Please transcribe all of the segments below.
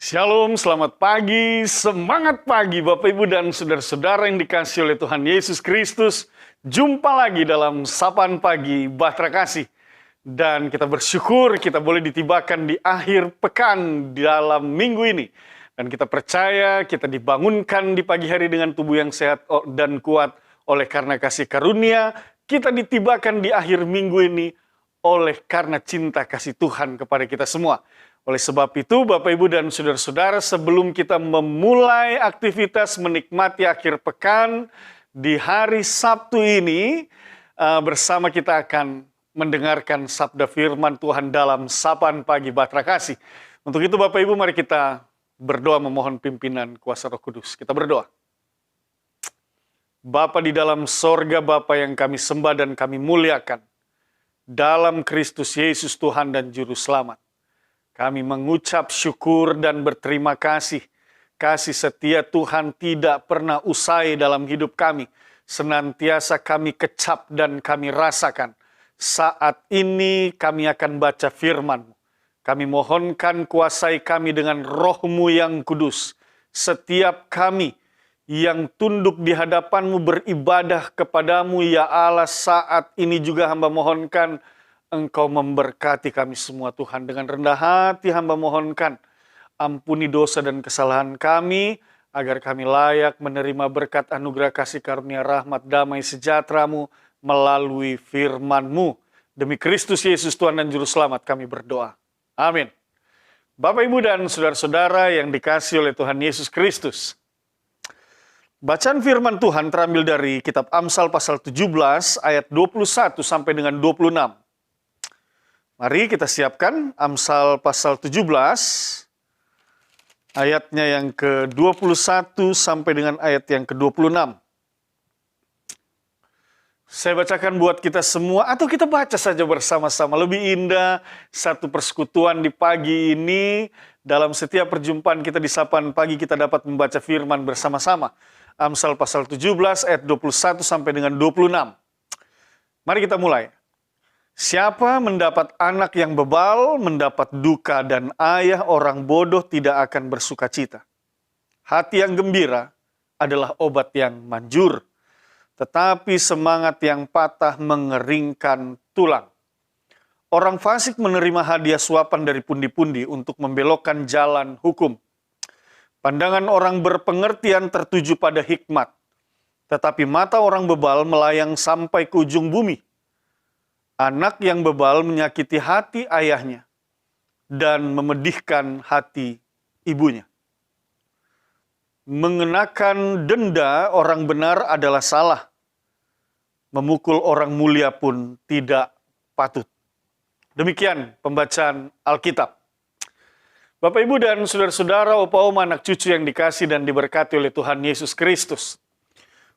Shalom, selamat pagi, semangat pagi Bapak Ibu dan saudara-saudara yang dikasihi oleh Tuhan Yesus Kristus. Jumpa lagi dalam Sapaan Pagi Bahtera Kasih. Dan kita bersyukur kita boleh ditibakan di akhir pekan dalam minggu ini. Dan kita percaya kita dibangunkan di pagi hari dengan tubuh yang sehat dan kuat oleh karena kasih karunia. Kita ditibakan di akhir minggu ini oleh karena cinta kasih Tuhan kepada kita semua. Oleh sebab itu, Bapak, Ibu, dan saudara-saudara, sebelum kita memulai aktivitas menikmati akhir pekan, di hari Sabtu ini, bersama kita akan mendengarkan sabda firman Tuhan dalam Sapaan Pagi Bahtera Kasih. Untuk itu, Bapak, Ibu, mari kita berdoa memohon pimpinan kuasa Roh Kudus. Kita berdoa. Bapa di dalam sorga, Bapa yang kami sembah dan kami muliakan, dalam Kristus Yesus Tuhan dan Juru Selamat. Kami mengucap syukur dan berterima kasih. Kasih setia Tuhan tidak pernah usai dalam hidup kami. Senantiasa kami kecap dan kami rasakan. Saat ini kami akan baca firman-Mu. Kami mohonkan kuasai kami dengan Roh-Mu yang kudus. Setiap kami yang tunduk di hadapan-Mu beribadah kepadamu ya Allah, saat ini juga hamba mohonkan Engkau memberkati kami semua Tuhan. Dengan rendah hati hamba mohonkan, ampuni dosa dan kesalahan kami, agar kami layak menerima berkat anugerah kasih karunia rahmat damai sejahtera-Mu melalui firman-Mu. Demi Kristus Yesus Tuhan dan Juru Selamat kami berdoa. Amin. Bapak, Ibu, dan saudara-saudara yang dikasihi oleh Tuhan Yesus Kristus. Bacaan firman Tuhan terambil dari kitab Amsal pasal 17 ayat 21 sampai dengan 26. Mari kita siapkan Amsal pasal 17, ayatnya yang ke-21 sampai dengan ayat yang ke-26. Saya bacakan buat kita semua, atau kita baca saja bersama-sama. Lebih indah satu persekutuan di pagi ini, dalam setiap perjumpaan kita di Sapaan Pagi, kita dapat membaca firman bersama-sama. Amsal pasal 17, ayat 21 sampai dengan 26. Mari kita mulai. Siapa mendapat anak yang bebal, mendapat duka, dan ayah orang bodoh tidak akan bersuka cita. Hati yang gembira adalah obat yang manjur, tetapi semangat yang patah mengeringkan tulang. Orang fasik menerima hadiah suapan dari pundi-pundi untuk membelokkan jalan hukum. Pandangan orang berpengertian tertuju pada hikmat, tetapi mata orang bebal melayang sampai ke ujung bumi. Anak yang bebal menyakiti hati ayahnya dan memedihkan hati ibunya. Mengenakan denda orang benar adalah salah. Memukul orang mulia pun tidak patut. Demikian pembacaan Alkitab. Bapak, Ibu, dan saudara-saudara, opa oma, anak cucu yang dikasih dan diberkati oleh Tuhan Yesus Kristus.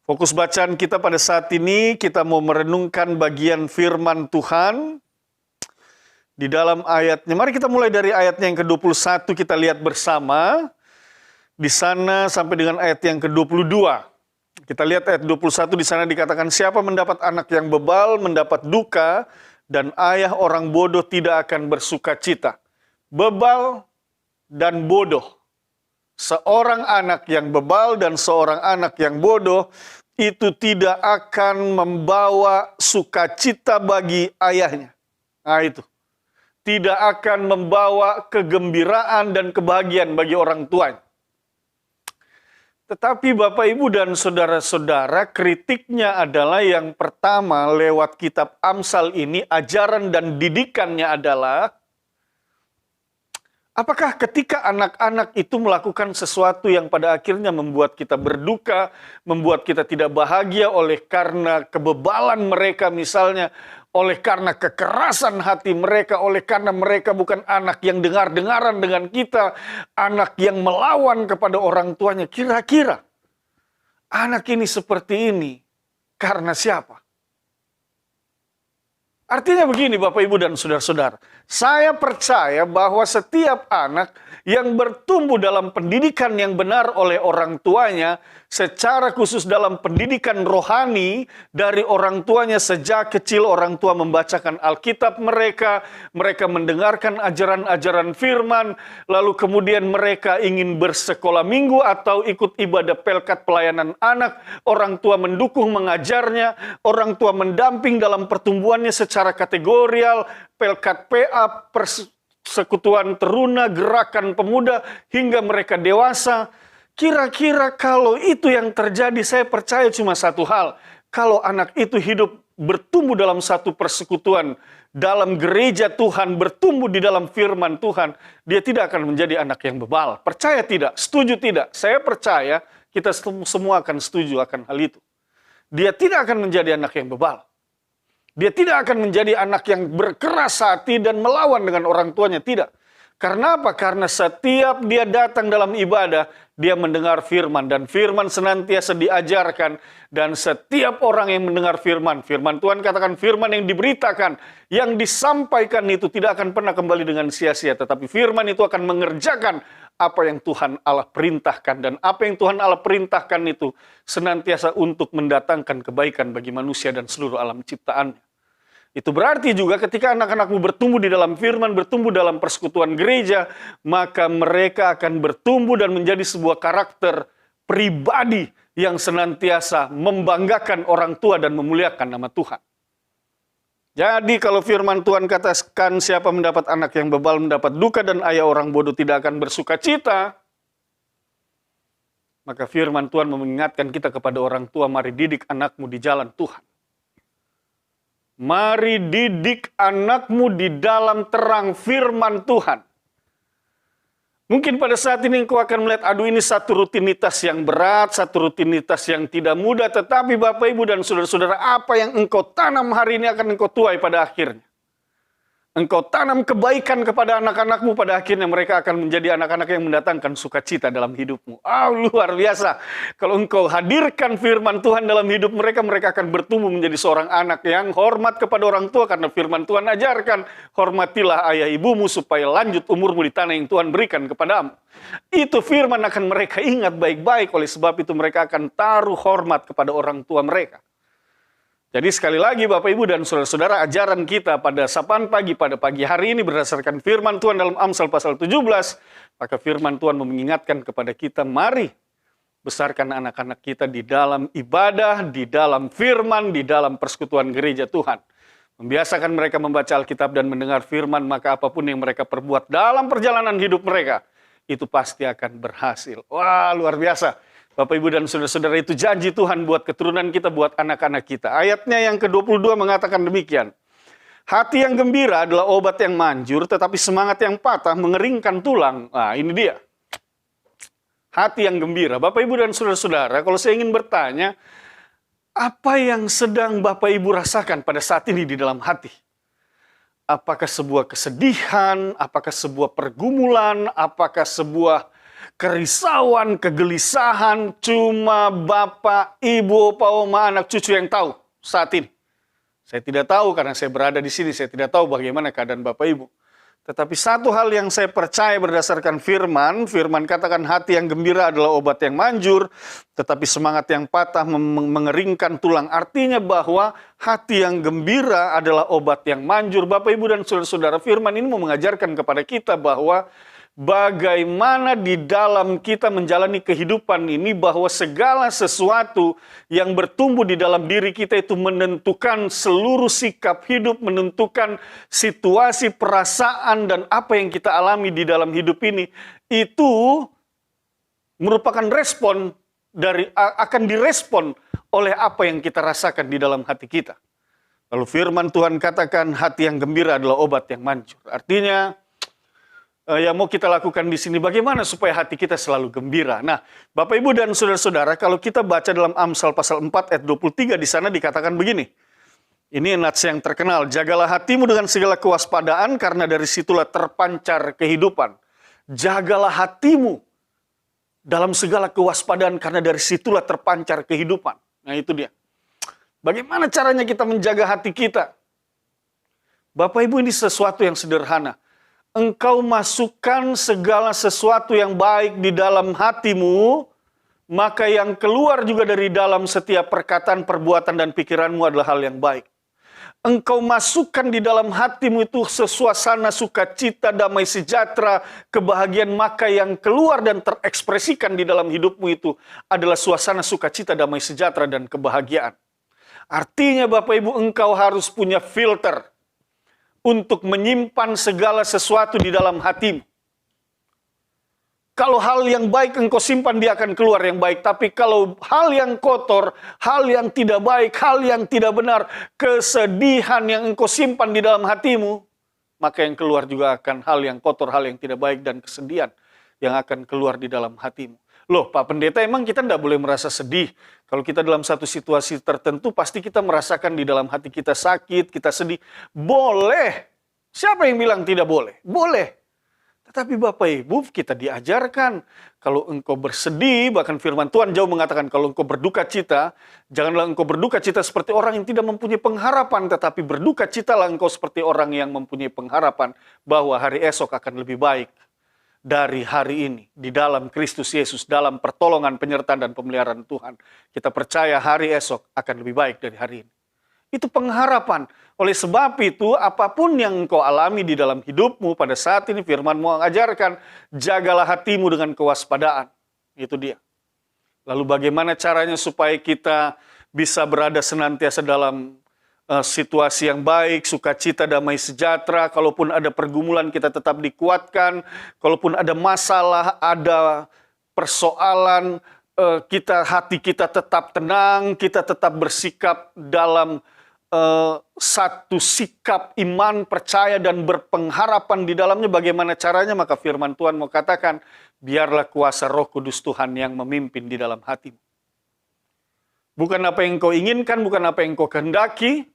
Fokus bacaan kita pada saat ini, kita mau merenungkan bagian firman Tuhan di dalam ayatnya. Mari kita mulai dari ayatnya yang ke-21, kita lihat bersama. Di sana sampai dengan ayat yang ke-22. Kita lihat ayat 21, di sana dikatakan, siapa mendapat anak yang bebal, mendapat duka, dan ayah orang bodoh tidak akan bersuka cita. Bebal dan bodoh. Seorang anak yang bebal dan seorang anak yang bodoh itu tidak akan membawa sukacita bagi ayahnya. Nah itu. Tidak akan membawa kegembiraan dan kebahagiaan bagi orang tuanya. Tetapi Bapak, Ibu, dan saudara-saudara, kritiknya adalah yang pertama lewat kitab Amsal ini, ajaran dan didikannya adalah, apakah ketika anak-anak itu melakukan sesuatu yang pada akhirnya membuat kita berduka, membuat kita tidak bahagia oleh karena kebebalan mereka misalnya, oleh karena kekerasan hati mereka, oleh karena mereka bukan anak yang dengar-dengaran dengan kita, anak yang melawan kepada orang tuanya, kira-kira anak ini seperti ini karena siapa? Artinya begini Bapak Ibu dan Saudara-saudara, saya percaya bahwa setiap anak yang bertumbuh dalam pendidikan yang benar oleh orang tuanya, secara khusus dalam pendidikan rohani dari orang tuanya sejak kecil, orang tua membacakan Alkitab mereka mendengarkan ajaran-ajaran firman, lalu kemudian mereka ingin bersekolah minggu atau ikut ibadah pelkat pelayanan anak, orang tua mendukung mengajarnya, orang tua mendamping dalam pertumbuhannya secara kategorial, pelkat PA, persekutuan teruna, gerakan pemuda, hingga mereka dewasa. Kira-kira kalau itu yang terjadi, saya percaya cuma satu hal. Kalau anak itu hidup bertumbuh dalam satu persekutuan, dalam gereja Tuhan, bertumbuh di dalam firman Tuhan, dia tidak akan menjadi anak yang bebal. Percaya tidak? Setuju tidak? Saya percaya kita semua akan setuju akan hal itu. Dia tidak akan menjadi anak yang bebal. Dia tidak akan menjadi anak yang berkeras hati dan melawan dengan orang tuanya, tidak. Karena apa? Karena setiap dia datang dalam ibadah, dia mendengar firman, dan firman senantiasa diajarkan, dan setiap orang yang mendengar firman Tuhan katakan firman yang diberitakan, yang disampaikan itu tidak akan pernah kembali dengan sia-sia, tetapi firman itu akan mengerjakan apa yang Tuhan Allah perintahkan, dan apa yang Tuhan Allah perintahkan itu senantiasa untuk mendatangkan kebaikan bagi manusia dan seluruh alam ciptaannya. Itu berarti juga ketika anak-anakmu bertumbuh di dalam firman, bertumbuh dalam persekutuan gereja, maka mereka akan bertumbuh dan menjadi sebuah karakter pribadi yang senantiasa membanggakan orang tua dan memuliakan nama Tuhan. Jadi kalau firman Tuhan katakan siapa mendapat anak yang bebal mendapat duka dan ayah orang bodoh tidak akan bersuka cita, maka firman Tuhan mengingatkan kita kepada orang tua, mari didik anakmu di jalan Tuhan. Mari didik anakmu di dalam terang firman Tuhan. Mungkin pada saat ini engkau akan melihat, aduh ini satu rutinitas yang berat, satu rutinitas yang tidak mudah. Tetapi Bapak, Ibu, dan Saudara-saudara, apa yang engkau tanam hari ini akan engkau tuai pada akhirnya. Engkau tanam kebaikan kepada anak-anakmu, pada akhirnya mereka akan menjadi anak-anak yang mendatangkan sukacita dalam hidupmu. Luar biasa. Kalau engkau hadirkan firman Tuhan dalam hidup mereka, mereka akan bertumbuh menjadi seorang anak yang hormat kepada orang tua, karena firman Tuhan ajarkan, hormatilah ayah ibumu supaya lanjut umurmu di tanah yang Tuhan berikan kepadamu. Itu firman akan mereka ingat baik-baik, oleh sebab itu mereka akan taruh hormat kepada orang tua mereka. Jadi sekali lagi Bapak Ibu dan Saudara-saudara, ajaran kita pada sapaan pagi pada pagi hari ini berdasarkan firman Tuhan dalam Amsal pasal 17, maka firman Tuhan mengingatkan kepada kita, mari besarkan anak-anak kita di dalam ibadah, di dalam firman, di dalam persekutuan gereja Tuhan. Membiasakan mereka membaca Alkitab dan mendengar firman, maka apapun yang mereka perbuat dalam perjalanan hidup mereka, itu pasti akan berhasil. Wah, luar biasa. Bapak, Ibu, dan Saudara-saudara, itu janji Tuhan buat keturunan kita, buat anak-anak kita. Ayatnya yang ke-22 mengatakan demikian. Hati yang gembira adalah obat yang manjur, tetapi semangat yang patah mengeringkan tulang. Nah, ini dia. Hati yang gembira. Bapak, Ibu, dan Saudara-saudara, kalau saya ingin bertanya, apa yang sedang Bapak, Ibu rasakan pada saat ini di dalam hati? Apakah sebuah kesedihan? Apakah sebuah pergumulan? Apakah sebuah kerisauan, kegelisahan? Cuma Bapak, Ibu, Opa, Oma, anak cucu yang tahu saat ini. Saya tidak tahu karena saya berada di sini, saya tidak tahu bagaimana keadaan Bapak Ibu. Tetapi satu hal yang saya percaya berdasarkan firman katakan hati yang gembira adalah obat yang manjur, tetapi semangat yang patah mengeringkan tulang. Artinya bahwa hati yang gembira adalah obat yang manjur. Bapak, Ibu, dan Saudara-saudara, firman ini mau mengajarkan kepada kita bahwa bagaimana di dalam kita menjalani kehidupan ini, bahwa segala sesuatu yang bertumbuh di dalam diri kita itu menentukan seluruh sikap hidup, menentukan situasi, perasaan, dan apa yang kita alami di dalam hidup ini. Itu merupakan respon akan direspon oleh apa yang kita rasakan di dalam hati kita. Lalu firman Tuhan katakan hati yang gembira adalah obat yang manjur. Artinya, yang mau kita lakukan di sini, bagaimana supaya hati kita selalu gembira. Nah, Bapak, Ibu, dan Saudara-saudara, kalau kita baca dalam Amsal pasal 4 ayat 23, di sana dikatakan begini. Ini nats yang terkenal, jagalah hatimu dengan segala kewaspadaan, karena dari situlah terpancar kehidupan. Jagalah hatimu dalam segala kewaspadaan, karena dari situlah terpancar kehidupan. Nah, itu dia. Bagaimana caranya kita menjaga hati kita? Bapak Ibu, ini sesuatu yang sederhana. Engkau masukkan segala sesuatu yang baik di dalam hatimu, maka yang keluar juga dari dalam setiap perkataan, perbuatan, dan pikiranmu adalah hal yang baik. Engkau masukkan di dalam hatimu itu sesuasana sukacita, damai sejahtera, kebahagiaan, maka yang keluar dan terekspresikan di dalam hidupmu itu adalah suasana sukacita, damai sejahtera, dan kebahagiaan. Artinya Bapak Ibu, engkau harus punya filter untuk menyimpan segala sesuatu di dalam hatimu. Kalau hal yang baik engkau simpan, dia akan keluar yang baik. Tapi kalau hal yang kotor, hal yang tidak baik, hal yang tidak benar, kesedihan yang engkau simpan di dalam hatimu, maka yang keluar juga akan hal yang kotor, hal yang tidak baik, dan kesedihan yang akan keluar di dalam hatimu. Loh, Pak Pendeta, emang kita tidak boleh merasa sedih? Kalau kita dalam satu situasi tertentu, pasti kita merasakan di dalam hati kita sakit, kita sedih. Boleh. Siapa yang bilang tidak boleh? Boleh. Tetapi Bapak Ibu, kita diajarkan kalau engkau bersedih, bahkan firman Tuhan jauh mengatakan kalau engkau berduka cita, janganlah engkau berduka cita seperti orang yang tidak mempunyai pengharapan, tetapi berduka citalah engkau seperti orang yang mempunyai pengharapan bahwa hari esok akan lebih baik dari hari ini di dalam Kristus Yesus, dalam pertolongan, penyertaan, dan pemeliharaan Tuhan. Kita percaya hari esok akan lebih baik dari hari ini. Itu pengharapan. Oleh sebab itu, apapun yang engkau alami di dalam hidupmu pada saat ini, firman-Mu mengajarkan, jagalah hatimu dengan kewaspadaan. Itu dia. Lalu bagaimana caranya supaya kita bisa berada senantiasa dalam situasi yang baik, sukacita, damai sejahtera. Kalaupun ada pergumulan, kita tetap dikuatkan. Kalaupun ada masalah, ada persoalan, hati kita tetap tenang, kita tetap bersikap dalam satu sikap iman, percaya, dan berpengharapan di dalamnya. Bagaimana caranya? Maka firman Tuhan mau katakan, biarlah kuasa Roh Kudus Tuhan yang memimpin di dalam hatimu. Bukan apa yang kau inginkan, bukan apa yang kau kehendaki,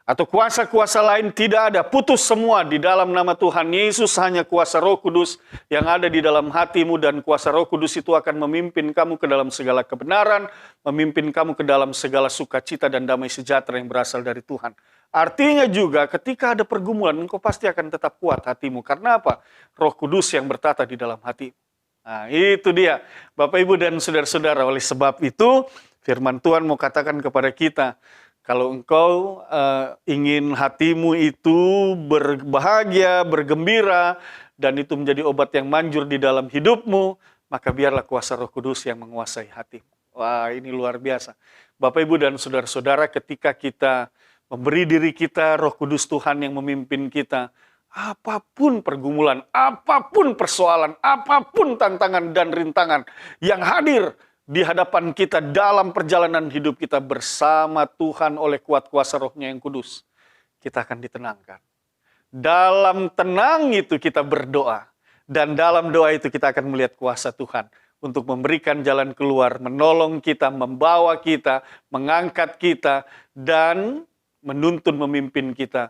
atau kuasa-kuasa lain, tidak ada. Putus semua di dalam nama Tuhan Yesus. Hanya kuasa Roh Kudus yang ada di dalam hatimu, dan kuasa Roh Kudus itu akan memimpin kamu ke dalam segala kebenaran, memimpin kamu ke dalam segala sukacita dan damai sejahtera yang berasal dari Tuhan. Artinya juga ketika ada pergumulan, engkau pasti akan tetap kuat hatimu. Karena apa? Roh Kudus yang bertata di dalam hatimu. Nah, itu dia Bapak Ibu dan saudara-saudara. Oleh sebab itu firman Tuhan mau katakan kepada kita, kalau engkau ingin hatimu itu berbahagia, bergembira, dan itu menjadi obat yang manjur di dalam hidupmu, maka biarlah kuasa Roh Kudus yang menguasai hatimu. Wah, ini luar biasa. Bapak, Ibu, dan saudara-saudara, ketika kita memberi diri kita, Roh Kudus Tuhan yang memimpin kita, apapun pergumulan, apapun persoalan, apapun tantangan dan rintangan yang hadir di hadapan kita dalam perjalanan hidup kita bersama Tuhan oleh kuat kuasa Roh-Nya yang kudus, kita akan ditenangkan. Dalam tenang itu kita berdoa, dan dalam doa itu kita akan melihat kuasa Tuhan untuk memberikan jalan keluar, menolong kita, membawa kita, mengangkat kita, dan menuntun memimpin kita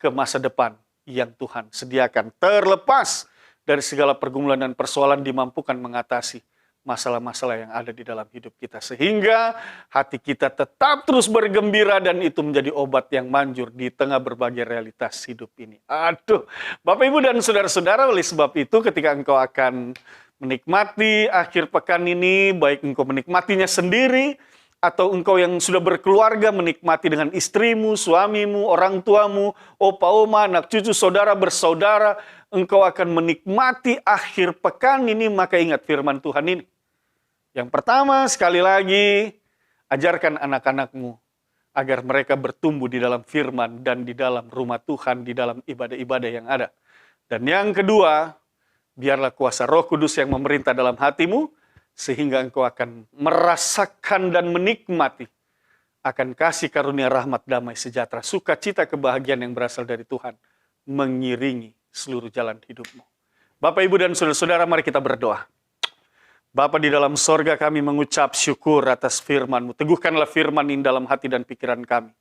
ke masa depan yang Tuhan sediakan. Terlepas dari segala pergumulan dan persoalan, dimampukan mengatasi masalah-masalah yang ada di dalam hidup kita. Sehingga hati kita tetap terus bergembira, dan itu menjadi obat yang manjur di tengah berbagai realitas hidup ini. Aduh, Bapak, Ibu, dan saudara-saudara, oleh sebab itu ketika engkau akan menikmati akhir pekan ini, baik engkau menikmatinya sendiri, atau engkau yang sudah berkeluarga menikmati dengan istrimu, suamimu, orang tuamu, opa, oma, anak cucu, saudara, bersaudara, engkau akan menikmati akhir pekan ini, maka ingat firman Tuhan ini. Yang pertama, sekali lagi, ajarkan anak-anakmu agar mereka bertumbuh di dalam firman dan di dalam rumah Tuhan, di dalam ibadah-ibadah yang ada. Dan yang kedua, biarlah kuasa Roh Kudus yang memerintah dalam hatimu, sehingga engkau akan merasakan dan menikmati akan kasih karunia, rahmat, damai, sejahtera, sukacita, kebahagiaan yang berasal dari Tuhan mengiringi seluruh jalan hidupmu. Bapak, Ibu, dan saudara-saudara, mari kita berdoa. Bapa di dalam sorga, kami mengucap syukur atas firman-Mu. Teguhkanlah firman ini dalam hati dan pikiran kami.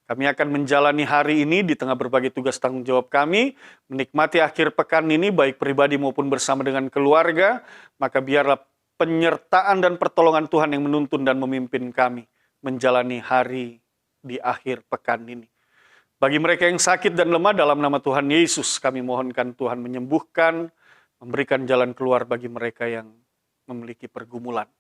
Kami akan menjalani hari ini di tengah berbagai tugas tanggung jawab kami, menikmati akhir pekan ini baik pribadi maupun bersama dengan keluarga, maka biarlah penyertaan dan pertolongan Tuhan yang menuntun dan memimpin kami menjalani hari di akhir pekan ini. Bagi mereka yang sakit dan lemah, dalam nama Tuhan Yesus, kami mohonkan Tuhan menyembuhkan, memberikan jalan keluar bagi mereka yang memiliki pergumulan.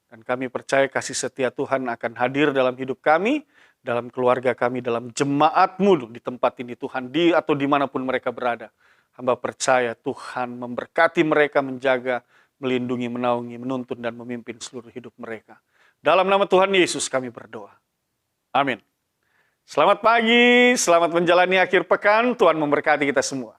Dan kami percaya kasih setia Tuhan akan hadir dalam hidup kami, dalam keluarga kami, dalam jemaat-Mu di tempat ini Tuhan, atau dimanapun mereka berada. Hamba percaya Tuhan memberkati mereka, menjaga, melindungi, menaungi, menuntun, dan memimpin seluruh hidup mereka. Dalam nama Tuhan Yesus kami berdoa. Amin. Selamat pagi, selamat menjalani akhir pekan, Tuhan memberkati kita semua.